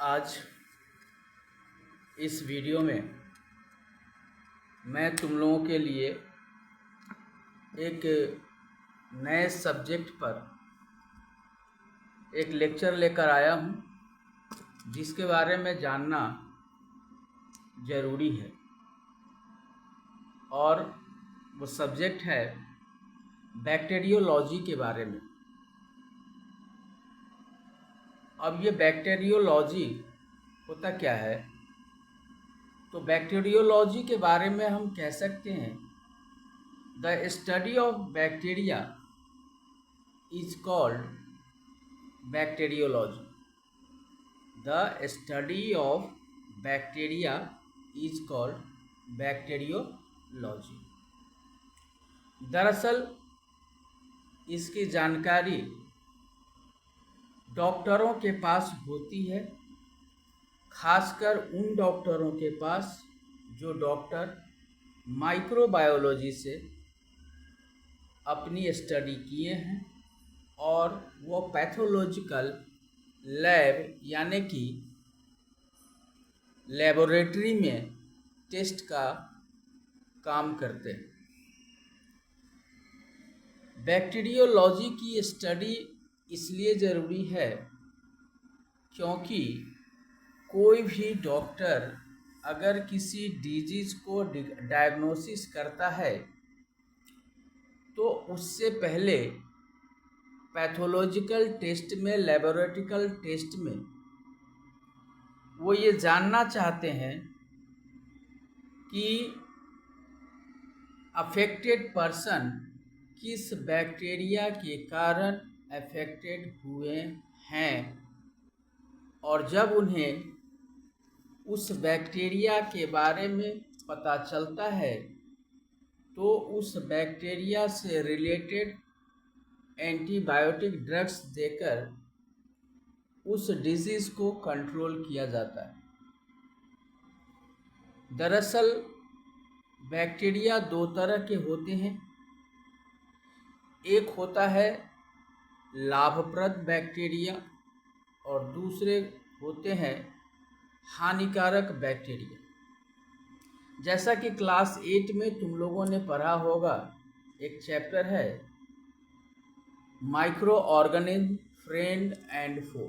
आज इस वीडियो में मैं तुम लोगों के लिए एक नए सब्जेक्ट पर एक लेक्चर लेकर आया हूँ जिसके बारे में जानना ज़रूरी है। और वो सब्जेक्ट है बैक्टीरियोलॉजी के बारे में। अब ये बैक्टीरियोलॉजी होता क्या है? तो बैक्टीरियोलॉजी के बारे में हम कह सकते हैं the study of bacteria is called bacteriology. The study of bacteria is called bacteriology. दरअसल इसकी जानकारी डॉक्टरों के पास होती है, खासकर उन डॉक्टरों के पास जो डॉक्टर माइक्रोबायोलॉजी से अपनी स्टडी किए हैं और वो पैथोलॉजिकल लैब यानी कि लेबोरेटरी में टेस्ट का काम करते हैं। बैक्टीरियोलॉजी की स्टडी इसलिए ज़रूरी है क्योंकि कोई भी डॉक्टर अगर किसी डिजीज़ को डायग्नोसिस करता है तो उससे पहले पैथोलॉजिकल टेस्ट में, लेबोरेटरिकल टेस्ट में वो ये जानना चाहते हैं कि अफेक्टेड पर्सन किस बैक्टीरिया के कारण अफेक्टेड हुए हैं, और जब उन्हें उस बैक्टीरिया के बारे में पता चलता है तो उस बैक्टीरिया से रिलेटेड एंटीबायोटिक ड्रग्स देकर उस डिजीज़ को कंट्रोल किया जाता है। दरअसल बैक्टीरिया दो तरह के होते हैं। एक होता है लाभप्रद बैक्टीरिया और दूसरे होते हैं हानिकारक बैक्टीरिया। जैसा कि क्लास 8 में तुम लोगों ने पढ़ा होगा, एक चैप्टर है माइक्रो ऑर्गेनिज्म फ्रेंड एंड फो,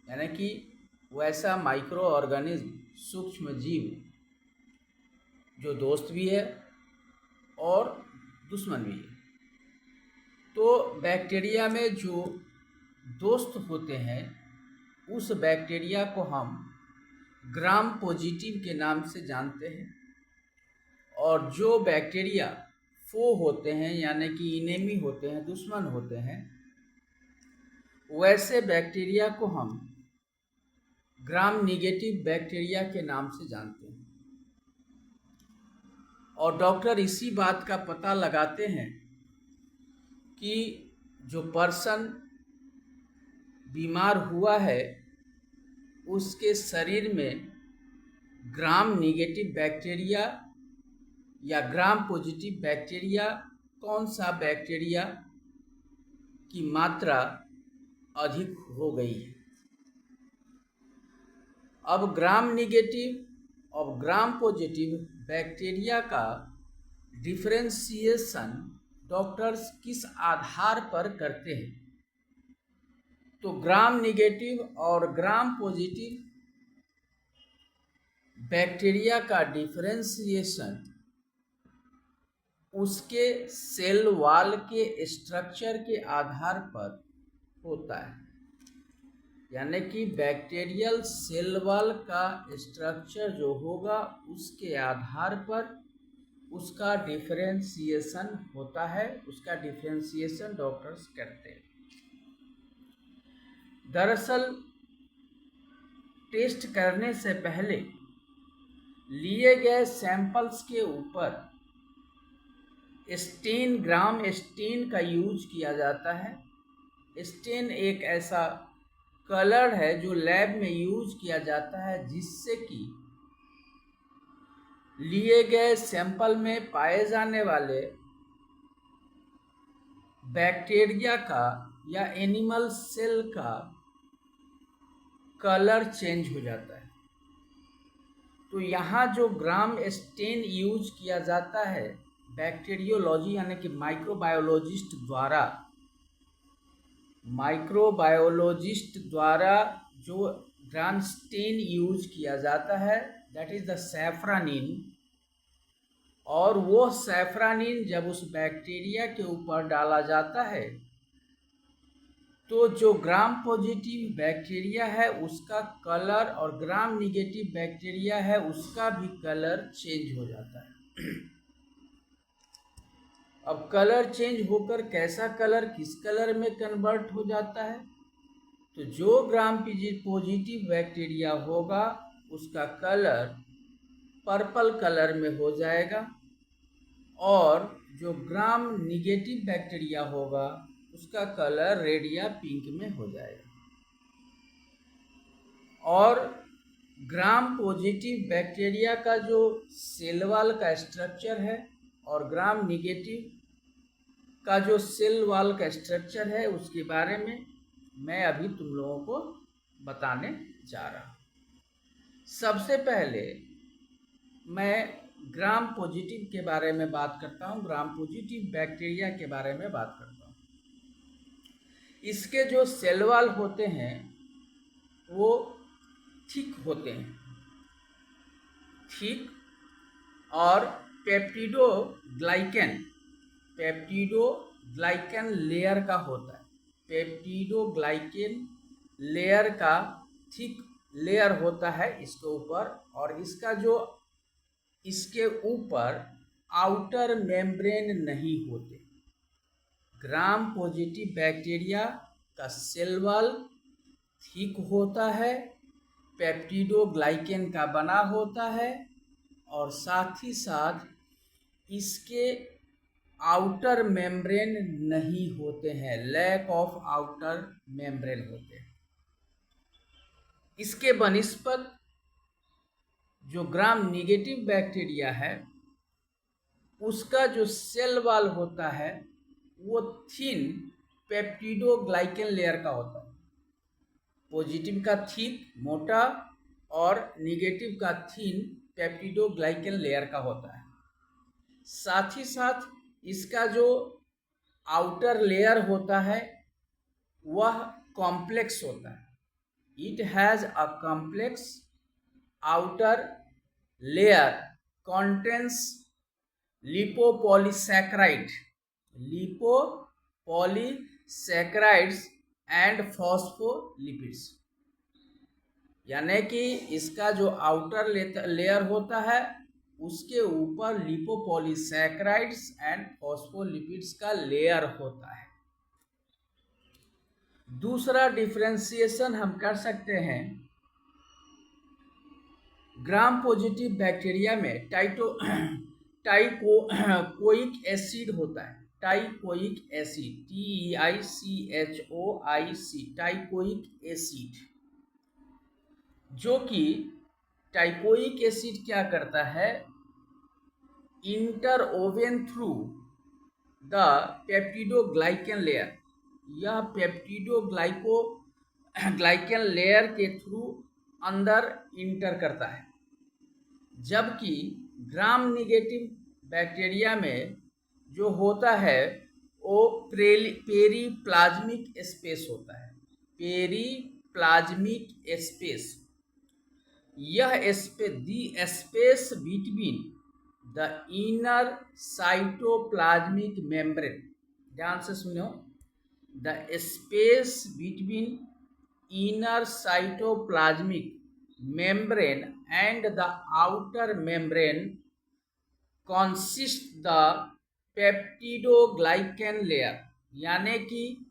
यानी कि वैसा माइक्रो ऑर्गेनिज्म, सूक्ष्म जीव जो दोस्त भी है और दुश्मन भी है। तो बैक्टीरिया में जो दोस्त होते हैं उस बैक्टीरिया को हम ग्राम पॉजिटिव के नाम से जानते हैं, और जो बैक्टीरिया फो होते हैं यानी कि इनेमी होते हैं, दुश्मन होते हैं, वैसे बैक्टीरिया को हम ग्राम निगेटिव बैक्टीरिया के नाम से जानते हैं। और डॉक्टर इसी बात का पता लगाते हैं कि जो पर्सन बीमार हुआ है उसके शरीर में ग्राम निगेटिव बैक्टीरिया या ग्राम पॉजिटिव बैक्टीरिया, कौन सा बैक्टीरिया की मात्रा अधिक हो गई है। अब ग्राम निगेटिव और ग्राम पॉजिटिव बैक्टीरिया का डिफरेंशिएशन डॉक्टर्स किस आधार पर करते हैं? तो ग्राम निगेटिव और ग्राम पॉजिटिव बैक्टीरिया का डिफरेंशिएशन उसके सेल वॉल के स्ट्रक्चर के आधार पर होता है, यानी कि बैक्टीरियल सेल वॉल का स्ट्रक्चर जो होगा उसके आधार पर उसका डिफरेंशिएशन होता है, उसका डिफरेंशिएशन डॉक्टर्स करते हैं। दरअसल टेस्ट करने से पहले लिए गए सैंपल्स के ऊपर स्टेन, ग्राम स्टेन का यूज किया जाता है। स्टेन एक ऐसा कलर है जो लैब में यूज किया जाता है जिससे कि लिए गए सैंपल में पाए जाने वाले बैक्टीरिया का या एनिमल सेल का कलर चेंज हो जाता है। तो यहाँ जो ग्राम स्टेन यूज किया जाता है बैक्टीरियोलॉजी यानी कि माइक्रोबायोलॉजिस्ट द्वारा जो ग्राम स्टेन यूज किया जाता है दैट इज द सैफ्रानिन। और वो सैफ्रानिन जब उस बैक्टीरिया के ऊपर डाला जाता है तो जो ग्राम पॉजिटिव बैक्टीरिया है उसका कलर और ग्राम निगेटिव बैक्टीरिया है उसका भी कलर चेंज हो जाता है। अब कलर चेंज होकर कैसा कलर किस कलर में कन्वर्ट हो जाता है, तो जो ग्राम पॉजिटिव बैक्टीरिया होगा उसका कलर पर्पल कलर में हो जाएगा और जो ग्राम निगेटिव बैक्टीरिया होगा उसका कलर रेड या पिंक में हो जाएगा। और ग्राम पॉजिटिव बैक्टीरिया का जो सेल वॉल का स्ट्रक्चर है और ग्राम निगेटिव का जो सेल वॉल का स्ट्रक्चर है उसके बारे में मैं अभी तुम लोगों को बताने जा रहा हूँ। सबसे पहले मैं ग्राम पॉजिटिव के बारे में बात करता हूँ, ग्राम पॉजिटिव बैक्टीरिया के बारे में बात करता हूँ। इसके जो सेल वॉल होते हैं वो थिक होते हैं, थिक, और पेप्टिडोग्लाइकन लेयर का होता है। पेप्टिडोग्लाइकन लेयर का थिक लेयर होता है इसके ऊपर, और इसका जो इसके ऊपर आउटर मेम्ब्रेन नहीं होते। ग्राम पॉजिटिव बैक्टीरिया का सेल वॉल थिक होता है, पेप्टिडोग्लाइकन का बना होता है, और साथ ही साथ इसके आउटर मेम्ब्रेन नहीं होते हैं, लैक ऑफ आउटर मेम्ब्रेन होते हैं। इसके बनिस्पत जो ग्राम निगेटिव बैक्टीरिया है उसका जो सेल वॉल होता है वो थिन पेप्टिडोग्लाइकन लेयर का होता है। पॉजिटिव का थिक मोटा और निगेटिव का थिन पेप्टिडोग्लाइकन लेयर का होता है। साथ ही साथ इसका जो आउटर लेयर होता है वह कॉम्प्लेक्स होता है। It has a complex outer layer contains lipopolysaccharides and phospholipids. यानी कि इसका जो आउटर लेयर होता है उसके ऊपर लिपोपॉलीसैकेराइड्स एंड फॉस्फोलिपिड्स का लेयर होता है। दूसरा डिफरेंशिएशन हम कर सकते हैं, ग्राम पॉजिटिव बैक्टीरिया में टाइकोइक एसिड होता है। टाइकोइक एसिड TEICHOIC टाइकोइक एसिड, जो कि टाइकोइक एसिड क्या करता है, इंटरओवन थ्रू द पेप्टिडोग्लाइकन लेयर, यह पेप्टिडोग्लाइकन लेयर के थ्रू अंदर इंटर करता है। जबकि ग्राम निगेटिव बैक्टीरिया में जो होता है वो पेरीप्लाज्मिक स्पेस होता है। पेरीप्लाज्मिक स्पेस, यह space between the inner cytoplasmic membrane, ध्यान से सुनो, the space between inner cytoplasmic membrane and the outer membrane consist the peptidoglycan layer. यानी कि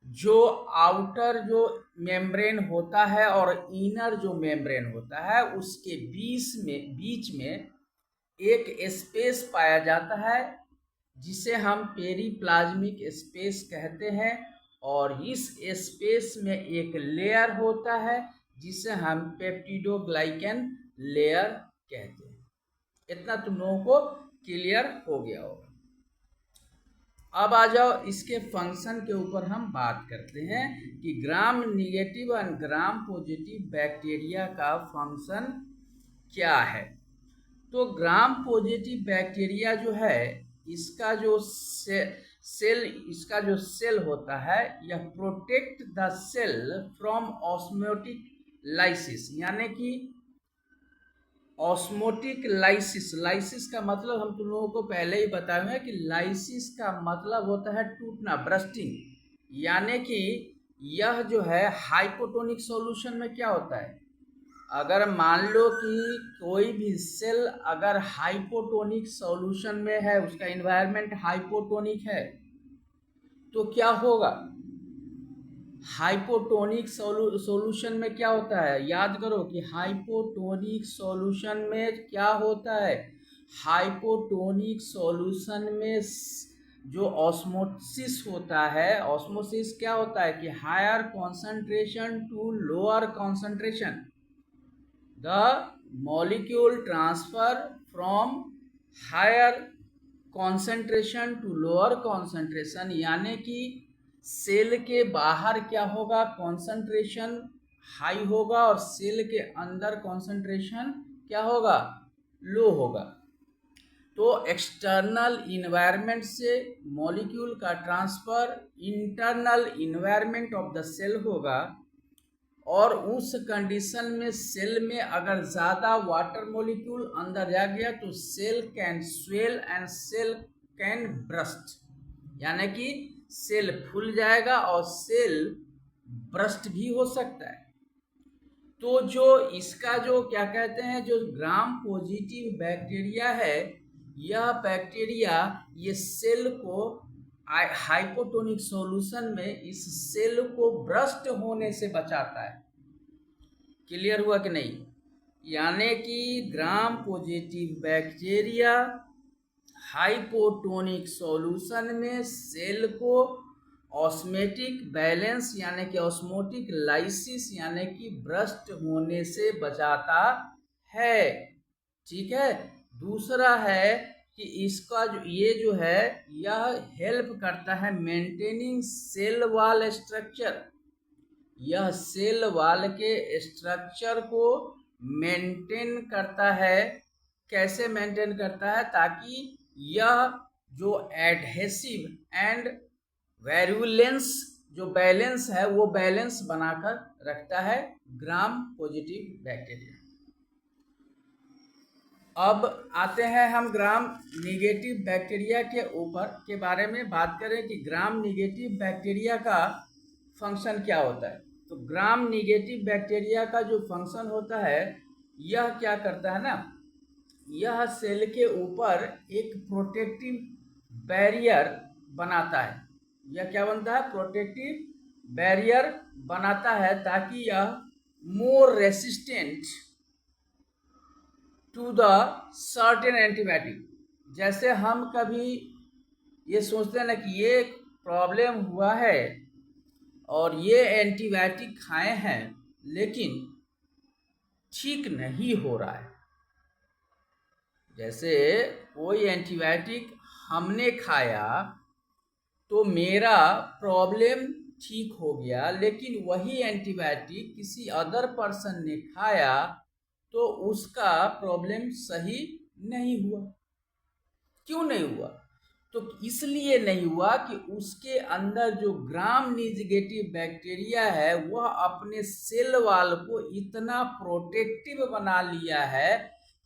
जो आउटर जो मेम्ब्रेन होता है और इनर जो मेम्ब्रेन होता है उसके बीच में एक स्पेस पाया जाता है जिसे हम पेरीप्लाज्मिक स्पेस कहते हैं, और इस स्पेस में एक लेयर होता है जिसे हम पेप्टिडोग्लाइकन लेयर कहते हैं। इतना तुम लोगों को क्लियर हो गया होगा। अब आ जाओ इसके फंक्शन के ऊपर हम बात करते हैं कि ग्राम निगेटिव और ग्राम पॉजिटिव बैक्टीरिया का फंक्शन क्या है। तो ग्राम पॉजिटिव बैक्टीरिया जो है इसका जो सेल होता है यह protect the cell from osmotic lysis, यानी कि ऑस्मोटिक लाइसिस का मतलब हम तुम लोगों को पहले ही बताए हुए हैं कि लाइसिस का मतलब होता है टूटना, ब्रस्टिंग। यानी कि यह जो है हाइपोटोनिक सॉल्यूशन में क्या होता है, अगर मान लो कि कोई भी सेल अगर हाइपोटोनिक सॉल्यूशन में है, उसका इन्वायरमेंट हाइपोटोनिक है, तो क्या होगा, हाइपोटोनिक सॉल्यूशन में क्या होता है, याद करो कि हाइपोटोनिक सॉल्यूशन में क्या होता है, हाइपोटोनिक सॉल्यूशन में जो ऑस्मोसिस होता है, ऑस्मोसिस क्या होता है कि higher concentration to lower concentration, the molecule transfer from higher concentration to lower concentration, यानी कि सेल के बाहर क्या होगा, कॉन्सेंट्रेशन हाई होगा और सेल के अंदर कॉन्सेंट्रेशन क्या होगा, लो होगा। तो एक्सटर्नल इन्वायरमेंट से मॉलिक्यूल का transfer internal environment of the cell होगा, और उस कंडीशन में सेल में अगर ज़्यादा वाटर मॉलिक्यूल अंदर जा गया तो cell can swell and cell can burst, यानी कि सेल फूल जाएगा और सेल ब्रस्ट भी हो सकता है। तो जो इसका जो क्या कहते हैं, जो ग्राम पॉजिटिव बैक्टीरिया है, यह बैक्टीरिया ये सेल को हाइपोटोनिक सॉल्यूशन में इस सेल को ब्रस्ट होने से बचाता है। क्लियर हुआ कि नहीं, यानी कि gram positive bacteria hypotonic solution में सेल को ऑस्मेटिक बैलेंस यानी कि ऑस्मोटिक लाइसिस यानी कि ब्रस्ट होने से बचाता है। ठीक है, दूसरा है कि इसका जो ये जो है यह हेल्प करता है मेंटेनिंग सेल वॉल स्ट्रक्चर, यह सेल वॉल के स्ट्रक्चर को मेंटेन करता है। कैसे मेंटेन करता है, ताकि यह जो एडहेसिव एंड वैरुलेंस जो बैलेंस है वो बैलेंस बनाकर रखता है ग्राम पॉजिटिव बैक्टीरिया। अब आते हैं हम ग्राम निगेटिव बैक्टीरिया के ऊपर के बारे में बात करें कि ग्राम निगेटिव बैक्टीरिया का फंक्शन क्या होता है। तो ग्राम निगेटिव बैक्टीरिया का जो फंक्शन होता है यह क्या करता है ना, यह सेल के ऊपर एक प्रोटेक्टिव बैरियर बनाता है। यह क्या बनता है, प्रोटेक्टिव बैरियर बनाता है, ताकि यह more resistant to the certain antibiotic. जैसे हम कभी ये सोचते हैं ना कि ये प्रॉब्लम हुआ है और ये एंटीबायोटिक खाए हैं लेकिन ठीक नहीं हो रहा है, जैसे कोई एंटीबायोटिक हमने खाया तो मेरा प्रॉब्लम ठीक हो गया, लेकिन वही एंटीबायोटिक किसी अदर पर्सन ने खाया तो उसका प्रॉब्लम सही नहीं हुआ। क्यों नहीं हुआ, तो इसलिए नहीं हुआ कि उसके अंदर जो ग्राम निगेटिव बैक्टीरिया है वह अपने सेल वॉल को इतना प्रोटेक्टिव बना लिया है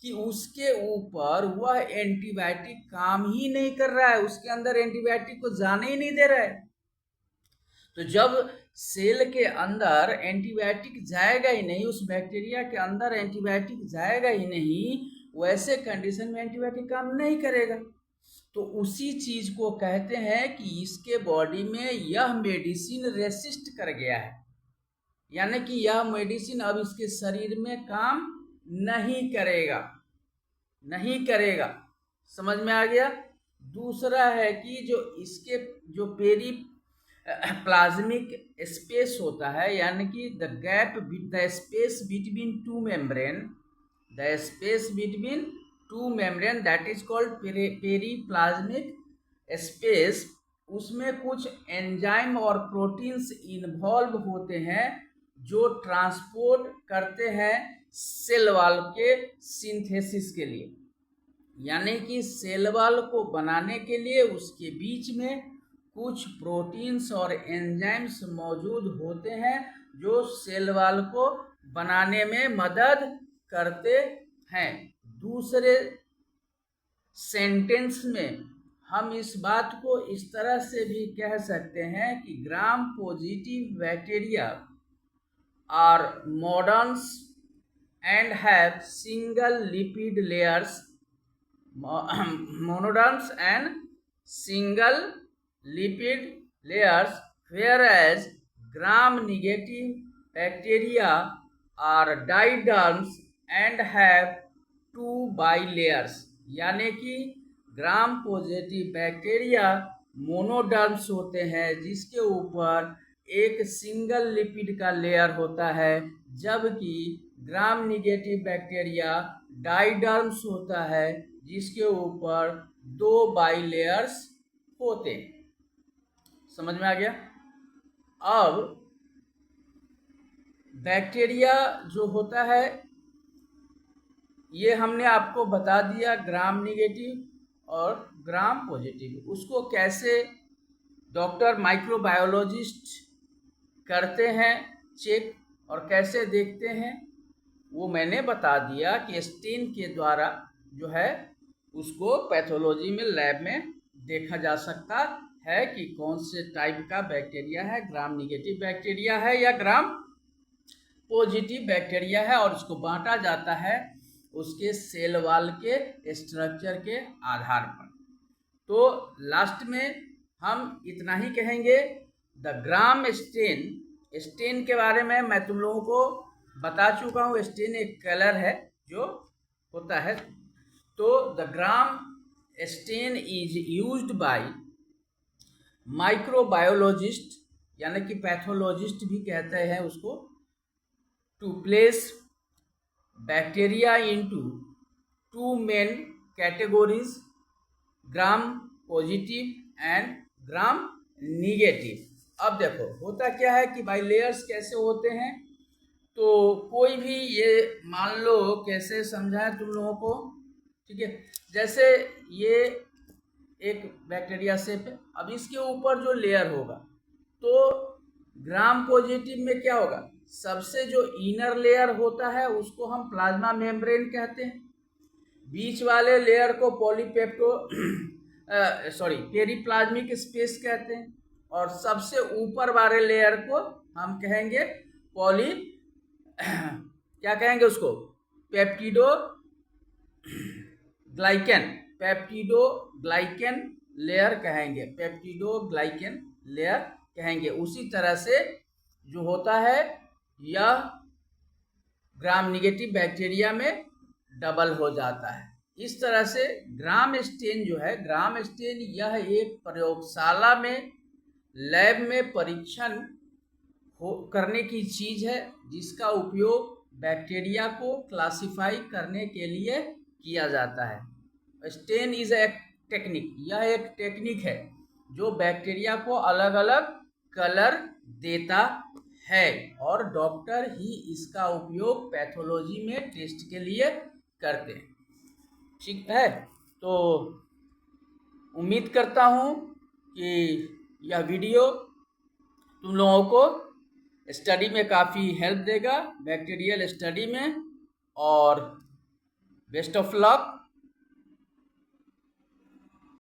कि उसके ऊपर वह एंटीबायोटिक काम ही नहीं कर रहा है, उसके अंदर एंटीबायोटिक को जाने ही नहीं दे रहा है। तो जब सेल के अंदर एंटीबायोटिक जाएगा ही नहीं, उस बैक्टीरिया के अंदर एंटीबायोटिक जाएगा ही नहीं, वैसे कंडीशन में एंटीबायोटिक काम नहीं करेगा। तो उसी चीज को कहते हैं कि इसके बॉडी में यह मेडिसिन रेसिस्ट कर गया है, यानी कि यह मेडिसिन अब इसके शरीर में काम नहीं करेगा, नहीं करेगा। समझ में आ गया। दूसरा है कि जो इसके जो पेरी प्लाज्मिक स्पेस होता है, यानी कि the gap the space between two membrane, the space between two membrane that is called periplasmic space, उसमें कुछ एंजाइम और प्रोटीन्स इन्वॉल्व होते हैं जो ट्रांसपोर्ट करते हैं सेल वॉल के सिंथेसिस के लिए, यानी कि सेल वॉल को बनाने के लिए उसके बीच में कुछ प्रोटीन्स और एंजाइम्स मौजूद होते हैं जो सेल वॉल को बनाने में मदद करते हैं। दूसरे सेंटेंस में हम इस बात को इस तरह से भी कह सकते हैं कि gram positive bacteria are monoderms and have single lipid layers, monoderms and single lipid layers, whereas gram negative bacteria are diderms and have two bilayers, यानी कि ग्राम पॉजिटिव बैक्टीरिया मोनोडर्म्स होते हैं जिसके ऊपर एक सिंगल लिपिड का लेयर होता है, जबकि ग्राम निगेटिव बैक्टीरिया डाइडर्म्स होता है जिसके ऊपर 2 बाइलेयर्स होते हैं। समझ में आ गया? अब बैक्टीरिया जो होता है ये हमने आपको बता दिया, ग्राम निगेटिव और ग्राम पॉजिटिव। उसको कैसे डॉक्टर माइक्रोबायोलॉजिस्ट करते हैं चेक और कैसे देखते हैं वो मैंने बता दिया कि स्टेन के द्वारा जो है उसको पैथोलॉजी में लैब में देखा जा सकता है कि कौन से टाइप का बैक्टीरिया है, ग्राम निगेटिव बैक्टीरिया है या ग्राम पॉजिटिव बैक्टीरिया है, और उसको बांटा जाता है उसके सेल वॉल के स्ट्रक्चर के आधार पर। तो लास्ट में हम इतना ही कहेंगे। द ग्राम स्टेन के बारे में मैं तुम लोगों को बता चुका हूँ। स्टेन एक कलर है जो होता है। तो the gram stain is used by microbiologist यानी कि पैथोलॉजिस्ट भी कहते हैं उसको, to place bacteria into 2 main categories, gram positive and gram negative. अब देखो होता क्या है कि भाई लेयर्स कैसे होते हैं, तो कोई भी ये मान लो कैसे समझाएं तुम लोगों को, ठीक है। जैसे ये एक बैक्टीरिया सेप है, अब इसके ऊपर जो लेयर होगा तो ग्राम पॉजिटिव में क्या होगा, सबसे जो इनर लेयर होता है उसको हम प्लाज्मा मेम्ब्रेन कहते हैं, बीच वाले लेयर को पेरीप्लाज्मिक स्पेस कहते हैं, और सबसे ऊपर वाले लेयर को हम कहेंगे क्या कहेंगे उसको, पेप्टिडोग्लाइकन लेयर कहेंगे, पेप्टिडोग्लाइकन लेयर कहेंगे। उसी तरह से जो होता है यह ग्राम निगेटिव बैक्टीरिया में डबल हो जाता है। इस तरह से ग्राम स्टेन जो है, ग्राम स्टेन यह एक प्रयोगशाला में लैब में परीक्षण करने की चीज है जिसका उपयोग बैक्टीरिया को क्लासिफाई करने के लिए किया जाता है। स्टेन इज ए टेक्निक, यह एक टेक्निक है जो बैक्टीरिया को अलग अलग कलर देता है, और डॉक्टर ही इसका उपयोग पैथोलॉजी में टेस्ट के लिए करते हैं। ठीक है, तो उम्मीद करता हूँ कि यह वीडियो तुम लोगों को स्टडी में काफ़ी हेल्प देगा, बैक्टीरियल स्टडी में, और बेस्ट ऑफ लक।